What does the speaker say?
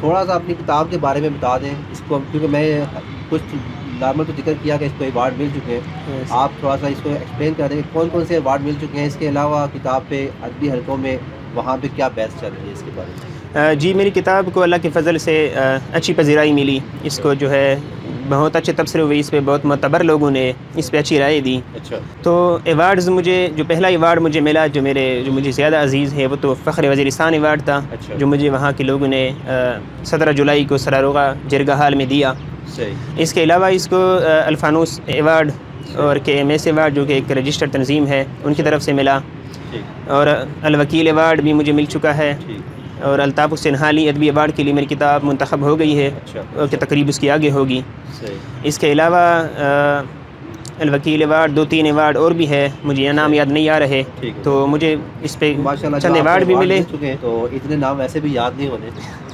थोड़ा सा अपनी किताब के बारे में बता दें इसको, क्योंकि मैं कुछ नॉर्मल तो जिक्र किया कि इसको अवार्ड मिल चुके हैं। यस। आप थोड़ा सा इसको एक्सप्लेन कर दें कौन कौन से अवार्ड मिल चुके हैं, इसके अलावा किताब पे अदबी हलकों में वहाँ पे क्या बहस चल रही है इसके बारे में। जी, मेरी किताब को अल्लाह के फ़ज़ल से अच्छी पज़ीराई मिली। इसको जो है बहुत अच्छे तबसरे हुए, इस पे बहुत मोतबर लोगों ने इस पे अच्छी राय दी। अच्छा। तो अवार्ड्स मुझे जो पहला अवार्ड मुझे मिला जो मुझे ज़्यादा अज़ीज़ है वो तो फ़ख्र वज़ीरिस्तान अवार्ड था, अच्छा। जो मुझे वहाँ के लोगों ने 17 जुलाई को सरारोगा जिरगा हाल में दिया। सही। इसके अलावा इसको अल्फ़ानूस अवार्ड और KMS अवार्ड जो कि एक रजिस्टर्ड तंजीम है उनकी तरफ से मिला, ठीक। और अल-वकील अवार्ड भी मुझे मिल चुका है। ठीक। और अल्ताफ़ हुसैन हाली अदबी अवार्ड के लिए मेरी किताब मुंतखब हो गई है अच्छा। और कि तकरीब उसकी आगे होगी। सही। इसके अलावा अल-वकील अवार्ड 2-3 अवार्ड और भी है, मुझे ये नाम सही। याद नहीं आ रहे। ठीक है। तो मुझे इस पे माशाल्लाह जो चंद आपको अवार्ड भी अवार्ड मिले। मिल चुके हैं तो इतने नाम वैसे भी याद नहीं होने।